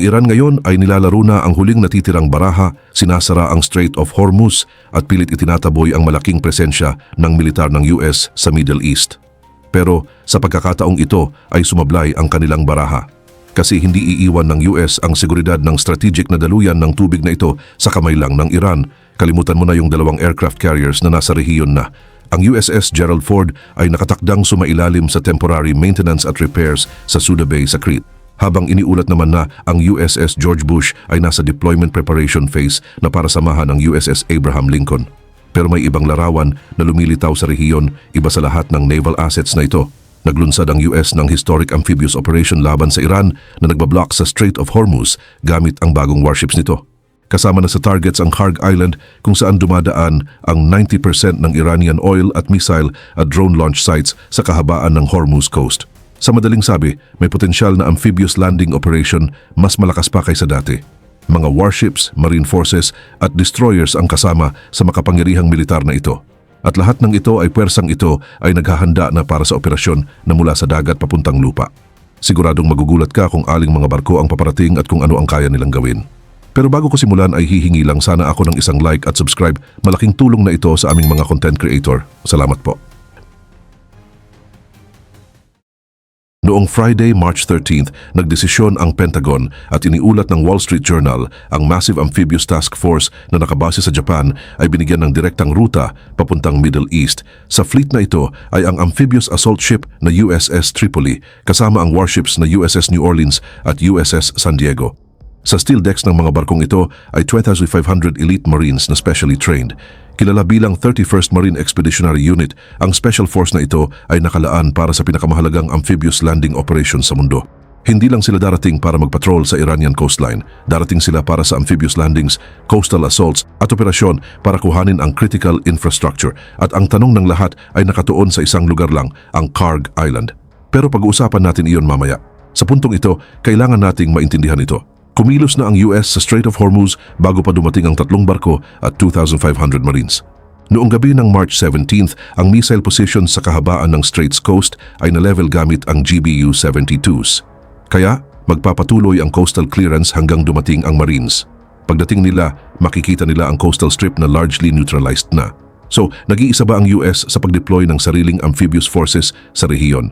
Iran ngayon ay nilalaro na ang huling natitirang baraha, sinasara ang Strait of Hormuz at pilit itinataboy ang malaking presensya ng militar ng US sa Middle East. Pero sa pagkakataong ito ay sumablay ang kanilang baraha. Kasi hindi iiwan ng US ang seguridad ng strategic na daluyan ng tubig na ito sa kamay lang ng Iran. Kalimutan mo na yung 2 aircraft carriers na nasa rehiyon na. Ang USS Gerald Ford ay nakatakdang sumailalim sa temporary maintenance at repairs sa Suda Bay sa Crete. Habang iniulat naman na ang USS George Bush ay nasa deployment preparation phase na para samahan ang USS Abraham Lincoln. Pero may ibang larawan na lumilitaw sa rehiyon, iba sa lahat ng naval assets na ito. Naglunsad ang US ng historic amphibious operation laban sa Iran na nagbablock sa Strait of Hormuz gamit ang bagong warships nito. Kasama na sa targets ang Kharg Island kung saan dumadaan ang 90% ng Iranian oil at missile at drone launch sites sa kahabaan ng Hormuz coast. Sa madaling sabi, may potensyal na amphibious landing operation mas malakas pa kaysa dati. Mga warships, marine forces at destroyers ang kasama sa makapangyarihang militar na ito. At lahat ng ito ay pwersang ito ay naghahanda na para sa operasyon na mula sa dagat papuntang lupa. Siguradong magugulat ka kung aling mga barko ang paparating at kung ano ang kaya nilang gawin. Pero bago ko simulan ay hihingi lang sana ako ng isang like at subscribe. Malaking tulong na ito sa aming mga content creator. Salamat po. Noong Friday, March 13th, nagdesisyon ang Pentagon at iniulat ng Wall Street Journal ang Massive Amphibious Task Force na nakabase sa Japan ay binigyan ng direktang ruta papuntang Middle East. Sa fleet na ito ay ang amphibious assault ship na USS Tripoli kasama ang warships na USS New Orleans at USS San Diego. Sa steel decks ng mga barkong ito ay 12,500 elite Marines na specially trained. Kilala bilang 31st Marine Expeditionary Unit, ang special force na ito ay nakalaan para sa pinakamahalagang amphibious landing operation sa mundo. Hindi lang sila darating para magpatrol sa Iranian coastline, darating sila para sa amphibious landings, coastal assaults at operasyon para kuhanin ang critical infrastructure. At ang tanong ng lahat ay nakatuon sa isang lugar lang, ang Kharg Island. Pero pag-uusapan natin iyon mamaya. Sa puntong ito, kailangan nating maintindihan ito. Kumilos na ang US sa Strait of Hormuz bago pa dumating ang 3 barko at 2,500 Marines. Noong gabi ng March 17th, ang missile position sa kahabaan ng Straits Coast ay na-level gamit ang GBU-72s. Kaya, magpapatuloy ang coastal clearance hanggang dumating ang Marines. Pagdating nila, makikita nila ang coastal strip na largely neutralized na. So, nag-iisa ba ang US sa pag-deploy ng sariling amphibious forces sa rehiyon?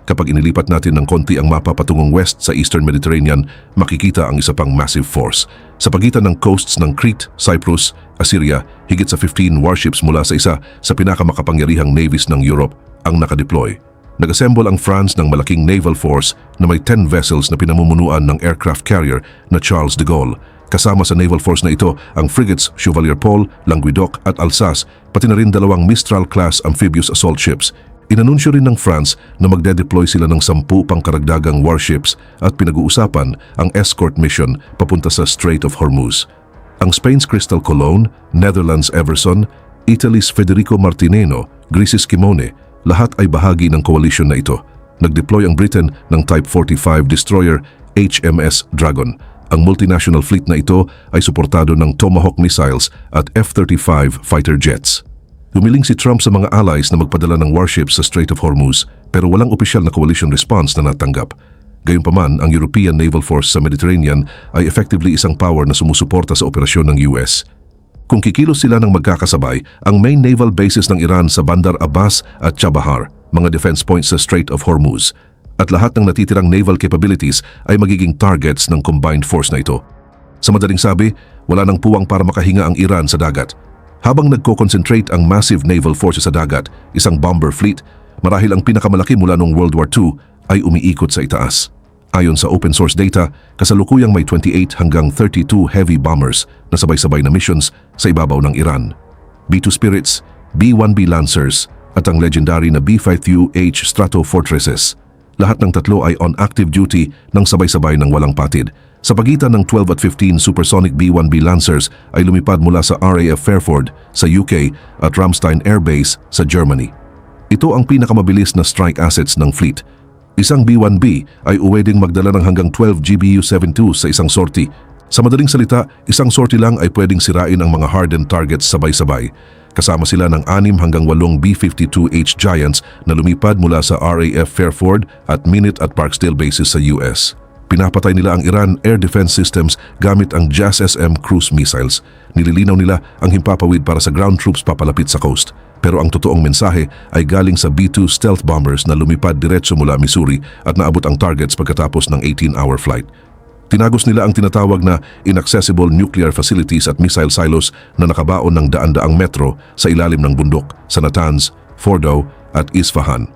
Kapag inilipat natin ng konti ang mapa patungong west sa Eastern Mediterranean, makikita ang isa pang massive force. Sa pagitan ng coasts ng Crete, Cyprus, Assyria, higit sa 15 warships mula sa isa sa pinakamakapangyarihang navies ng Europe ang nakadeploy. Nag-assemble ang France ng malaking naval force na may 10 vessels na pinamumunuan ng aircraft carrier na Charles de Gaulle. Kasama sa naval force na ito ang frigates Chevalier Paul, Languedoc at Alsace, pati na rin 2 Mistral-class amphibious assault ships. Inanunsyo rin ng France na magde-deploy sila ng 10 pangkaragdagang warships at pinag-uusapan ang escort mission papunta sa Strait of Hormuz. Ang Spain's Crystal Colón, Netherlands Everson, Italy's Federico Martineno, Greece's Kimone, lahat ay bahagi ng coalition na ito. Nag-deploy ang Britain ng Type 45 destroyer HMS Dragon. Ang multinational fleet na ito ay suportado ng Tomahawk missiles at F-35 fighter jets. Humiling si Trump sa mga allies na magpadala ng warships sa Strait of Hormuz pero walang opisyal na coalition response na natanggap. Gayunpaman, ang European Naval Force sa Mediterranean ay effectively isang power na sumusuporta sa operasyon ng US. Kung kikilos sila ng magkakasabay, ang main naval bases ng Iran sa Bandar Abbas at Chabahar, mga defense points sa Strait of Hormuz, at lahat ng natitirang naval capabilities ay magiging targets ng combined force na ito. Sa madaling sabi, wala nang puwang para makahinga ang Iran sa dagat. Habang nagko-concentrate ang massive naval forces sa dagat, isang bomber fleet, marahil ang pinakamalaki mula noong World War II, ay umiikot sa itaas. Ayon sa open source data, kasalukuyang may 28 hanggang 32 heavy bombers na sabay-sabay na missions sa ibabaw ng Iran. B-2 Spirits, B-1B Lancers, at ang legendary na B-5UH Strato Fortresses. Lahat ng tatlo ay on active duty ng sabay-sabay ng walang patid. Sa pagitan ng 12 at 15 supersonic B-1B Lancers ay lumipad mula sa RAF Fairford sa UK at Ramstein Air Base sa Germany. Ito ang pinakamabilis na strike assets ng fleet. Isang B-1B ay uwedeng magdala ng hanggang 12 GBU-72 sa isang sortie. Sa madaling salita, isang sortie lang ay pwedeng sirain ang mga hardened targets sabay-sabay. Kasama sila ng 6 hanggang 8 B-52H Giants na lumipad mula sa RAF Fairford at Minute at Parkdale bases sa US. Pinapatay nila ang Iran air defense systems gamit ang JASSM cruise missiles. Nililinaw nila ang himpapawid para sa ground troops papalapit sa coast. Pero ang totoong mensahe ay galing sa B-2 stealth bombers na lumipad diretso mula Missouri at naabot ang targets pagkatapos ng 18-hour flight. Tinagos nila ang tinatawag na inaccessible nuclear facilities at missile silos na nakabaon ng daan-daang metro sa ilalim ng bundok sa Natanz, Fordow at Isfahan.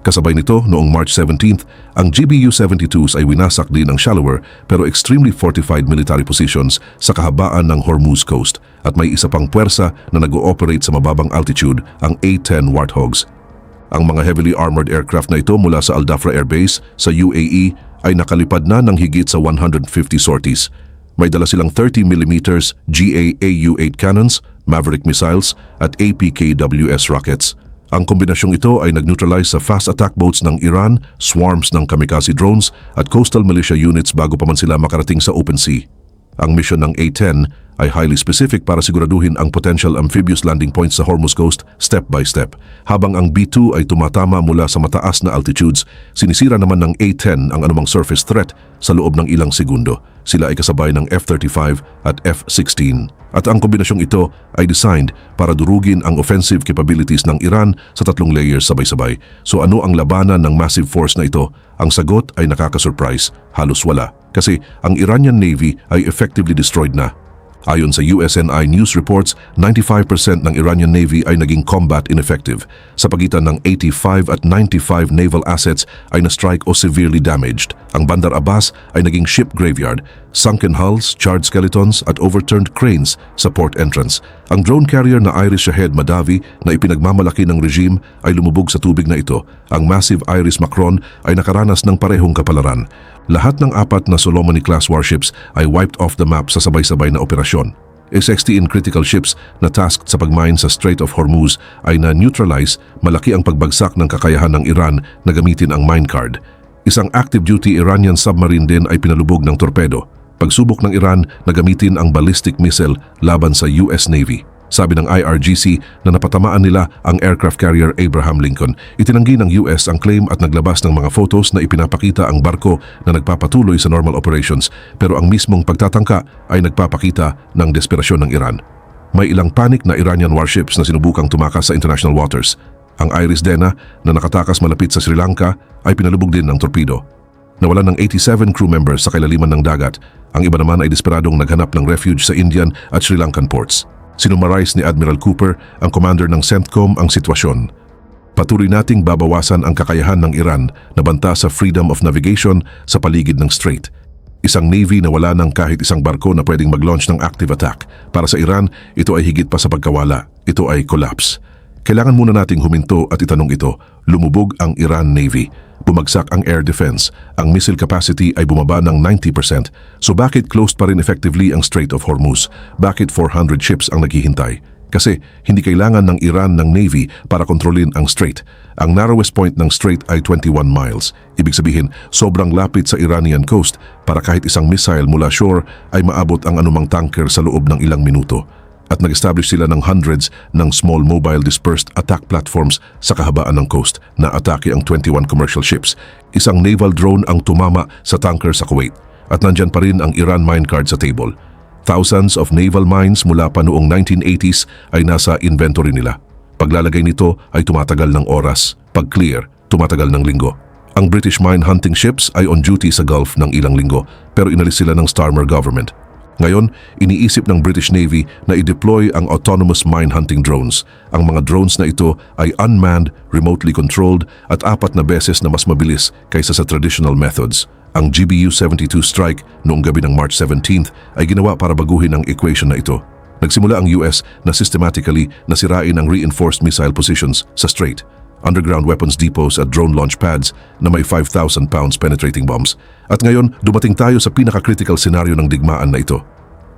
Kasabay nito, noong March 17th, ang GBU-72s ay winasak din ng shallower pero extremely fortified military positions sa kahabaan ng Hormuz Coast at may isa pang puwersa na nag-ooperate sa mababang altitude, ang A-10 Warthogs. Ang mga heavily armored aircraft na ito mula sa Al Dhafra Air Base sa UAE ay nakalipad na ng higit sa 150 sorties. May dala silang 30mm GA-AU-8 cannons, Maverick missiles at APKWS rockets. Ang kombinasyong ito ay nag-neutralize sa fast attack boats ng Iran, swarms ng kamikaze drones at coastal militia units bago pa man sila makarating sa open sea. Ang mission ng A-10 ay highly specific para siguraduhin ang potential amphibious landing points sa Hormuz Coast step by step. Habang ang B-2 ay tumatama mula sa mataas na altitudes, sinisira naman ng A-10 ang anumang surface threat sa loob ng ilang segundo. Sila ay kasabay ng F-35 at F-16. At ang kombinasyong ito ay designed para durugin ang offensive capabilities ng Iran sa 3 layers sabay-sabay. So ano ang labanan ng massive force na ito? Ang sagot ay nakaka-surprise, halos wala. Kasi ang Iranian Navy ay effectively destroyed na. Ayon sa USNI news reports, 95% ng Iranian Navy ay naging combat ineffective. Sa pagitan ng 85 at 95 naval assets ay na-strike o severely damaged. Ang Bandar Abbas ay naging ship graveyard, sunken hulls, charred skeletons at overturned cranes sa port entrance. Ang drone carrier na Iris Shahed Madavi na ipinagmamalaki ng regime ay lumubog sa tubig na ito. Ang massive Iris Macron ay nakaranas ng parehong kapalaran. Lahat ng 4 na Solomon-class warships ay wiped off the map sa sabay-sabay na operasyon. A-16 critical ships na tasked sa pagmine sa Strait of Hormuz ay na-neutralize, malaki ang pagbagsak ng kakayahan ng Iran na gamitin ang mine card. Isang active-duty Iranian submarine din ay pinalubog ng torpedo. Pagsubok ng Iran na gamitin ang ballistic missile laban sa US Navy. Sabi ng IRGC na napatamaan nila ang aircraft carrier Abraham Lincoln. Itinanggi ng US ang claim at naglabas ng mga photos na ipinapakita ang barko na nagpapatuloy sa normal operations, pero ang mismong pagtatangka ay nagpapakita ng desperasyon ng Iran. May ilang panic na Iranian warships na sinubukang tumakas sa international waters. Ang Iris Dena na nakatakas malapit sa Sri Lanka ay pinalubog din ng torpedo. Nawalan ng 87 crew members sa kailaliman ng dagat. Ang iba naman ay desperadong naghanap ng refuge sa Indian at Sri Lankan ports. Sinumarise ni Admiral Cooper, ang commander ng CENTCOM, ang sitwasyon. Patuloy nating babawasan ang kakayahan ng Iran na banta sa freedom of navigation sa paligid ng strait. Isang navy na wala ng kahit isang barko na pwedeng mag-launch ng active attack. Para sa Iran, ito ay higit pa sa pagkawala. Ito ay collapse. Kailangan muna nating huminto at itanong ito. Lumubog ang Iran Navy. Bumagsak ang air defense. Ang missile capacity ay bumaba ng 90%. So bakit closed pa rin effectively ang Strait of Hormuz? Bakit 400 ships ang naghihintay? Kasi hindi kailangan ng Iran ng Navy para kontrolin ang strait. Ang narrowest point ng strait ay 21 miles. Ibig sabihin, sobrang lapit sa Iranian coast para kahit isang missile mula shore ay maabot ang anumang tanker sa loob ng ilang minuto. At nag-establish sila ng hundreds ng small mobile dispersed attack platforms sa kahabaan ng coast na atake ang 21 commercial ships. Isang naval drone ang tumama sa tanker sa Kuwait. At nandyan pa rin ang Iran mine card sa table. Thousands of naval mines mula pa noong 1980s ay nasa inventory nila. Paglalagay nito ay tumatagal ng oras. Pag-clear, tumatagal ng linggo. Ang British mine hunting ships ay on duty sa Gulf ng ilang linggo pero inalis sila ng Starmer government. Ngayon, iniisip ng British Navy na i-deploy ang autonomous mine hunting drones. Ang mga drones na ito ay unmanned, remotely controlled at 4 na beses na mas mabilis kaysa sa traditional methods. Ang GBU-72 strike noong gabi ng March 17th ay ginawa para baguhin ang equation na ito. Nagsimula ang US na systematically nasirain ang reinforced missile positions sa strait, underground weapons depots at drone launch pads na may 5,000 pounds penetrating bombs. At ngayon, dumating tayo sa pinaka-critical scenario ng digmaan na ito.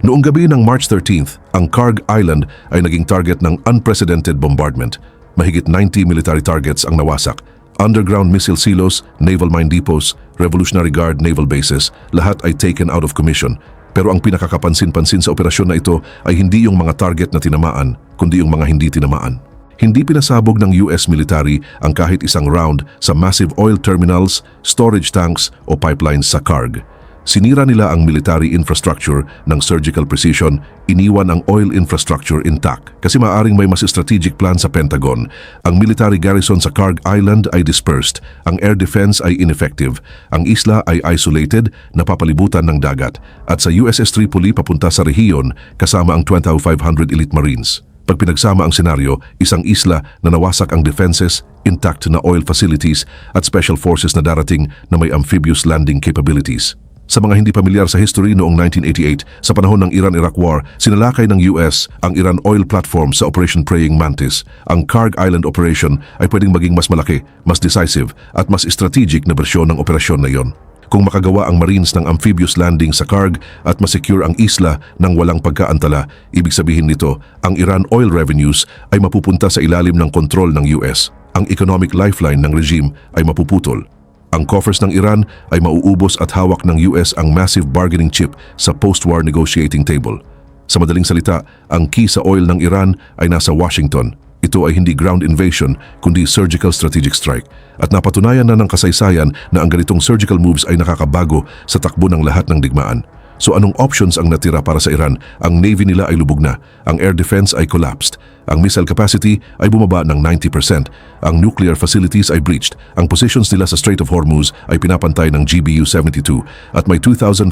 Noong gabi ng March 13th, ang Kharg Island ay naging target ng unprecedented bombardment. Mahigit 90 military targets ang nawasak. Underground missile silos, naval mine depots, Revolutionary Guard naval bases, lahat ay taken out of commission. Pero ang pinakakapansin-pansin sa operasyon na ito ay hindi yung mga target na tinamaan, kundi yung mga hindi tinamaan. Hindi pinasabog ng US military ang kahit isang round sa massive oil terminals, storage tanks o pipelines sa Kharg. Sinira nila ang military infrastructure ng surgical precision, iniwan ang oil infrastructure intact. Kasi maaring may mas strategic plan sa Pentagon. Ang military garrison sa Kharg Island ay dispersed, ang air defense ay ineffective, ang isla ay isolated, napapalibutan ng dagat, at sa USS Tripoli papunta sa rehiyon kasama ang 2,500 elite marines. Pag pinagsama ang senaryo, isang isla na nawasak ang defenses, intact na oil facilities at special forces na darating na may amphibious landing capabilities. Sa mga hindi pamilyar sa history, noong 1988, sa panahon ng Iran-Iraq War, sinalakay ng US ang Iran oil platform sa Operation Praying Mantis. Ang Kharg Island operation ay pwedeng maging mas malaki, mas decisive at mas strategic na bersyon ng operasyon na iyon. Kung makagawa ang Marines ng amphibious landing sa Kharg at masecure ang isla ng walang pagkaantala, ibig sabihin nito, ang Iran oil revenues ay mapupunta sa ilalim ng kontrol ng US. Ang economic lifeline ng regime ay mapuputol. Ang coffers ng Iran ay mauubos at hawak ng US ang massive bargaining chip sa post-war negotiating table. Sa madaling salita, ang key sa oil ng Iran ay nasa Washington. Ito ay hindi ground invasion kundi surgical strategic strike. At napatunayan na ng kasaysayan na ang ganitong surgical moves ay nakakabago sa takbo ng lahat ng digmaan. So anong options ang natira para sa Iran? Ang Navy nila ay lubog na, ang air defense ay collapsed, ang missile capacity ay bumaba ng 90%, ang nuclear facilities ay breached, ang positions nila sa Strait of Hormuz ay pinapantay ng GBU-72 at may 2,500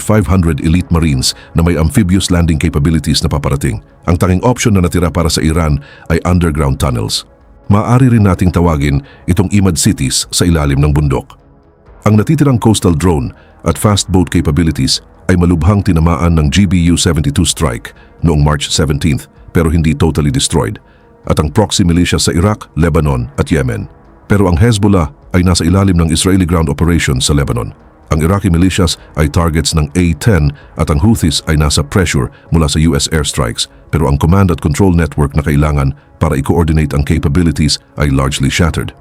elite marines na may amphibious landing capabilities na paparating. Ang tanging option na natira para sa Iran ay underground tunnels. Maaari rin nating tawagin itong Imad cities sa ilalim ng bundok. Ang natitirang coastal drone at fast boat capabilities ay malubhang tinamaan ng GBU-72 strike noong March 17th pero hindi totally destroyed, at ang proxy militia sa Iraq, Lebanon at Yemen. Pero ang Hezbollah ay nasa ilalim ng Israeli ground operations sa Lebanon. Ang Iraqi militias ay targets ng A-10 at ang Houthis ay nasa pressure mula sa US airstrikes, pero ang command at control network na kailangan para i-coordinate ang capabilities ay largely shattered.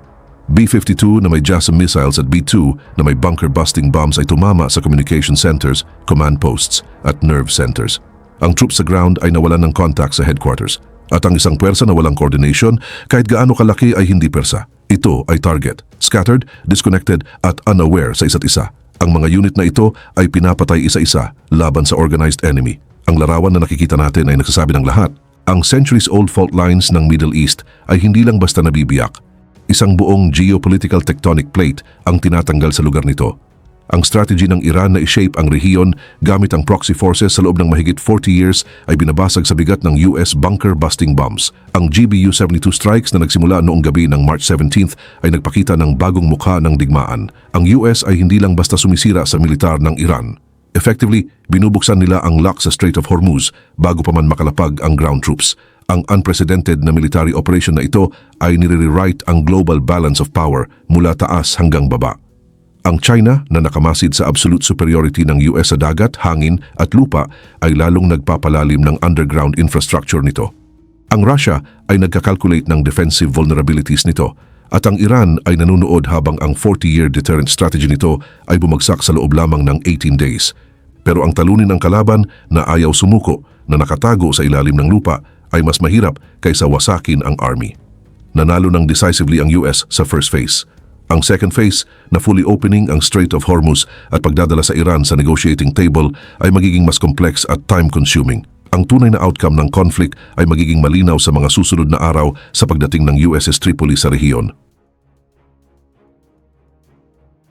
B-52 na may JASSM missiles at B-2 na may bunker-busting bombs ay tumama sa communication centers, command posts at nerve centers. Ang troops sa ground ay nawalan ng contact sa headquarters. At ang isang pwersa na walang coordination, kahit gaano kalaki ay hindi pwersa. Ito ay target, scattered, disconnected at unaware sa isa't isa. Ang mga unit na ito ay pinapatay isa-isa laban sa organized enemy. Ang larawan na nakikita natin ay nagsasabi ng lahat. Ang centuries-old fault lines ng Middle East ay hindi lang basta nabibiyak. Isang buong geopolitical tectonic plate ang tinatanggal sa lugar nito. Ang strategy ng Iran na i-shape ang rehiyon gamit ang proxy forces sa loob ng mahigit 40 years ay binabasag sa bigat ng US bunker-busting bombs. Ang GBU-72 strikes na nagsimula noong gabi ng March 17th ay nagpakita ng bagong mukha ng digmaan. Ang US ay hindi lang basta sumisira sa militar ng Iran. Effectively, binubuksan nila ang lock sa Strait of Hormuz bago pa man makalapag ang ground troops. Ang unprecedented na military operation na ito ay nire-rewrite ang global balance of power mula taas hanggang baba. Ang China na nakamasid sa absolute superiority ng US sa dagat, hangin at lupa ay lalong nagpapalalim ng underground infrastructure nito. Ang Russia ay nagkakalculate ng defensive vulnerabilities nito at ang Iran ay nanunood habang ang 40-year deterrent strategy nito ay bumagsak sa loob lamang ng 18 days. Pero ang talunin ng kalaban na ayaw sumuko, na nakatago sa ilalim ng lupa, ay mas mahirap kaysa wasakin ang army. Nanalo ng decisively ang US sa first phase. Ang second phase na fully opening ang Strait of Hormuz at pagdadala sa Iran sa negotiating table ay magiging mas complex at time-consuming. Ang tunay na outcome ng conflict ay magiging malinaw sa mga susunod na araw sa pagdating ng USS Tripoli sa rehiyon.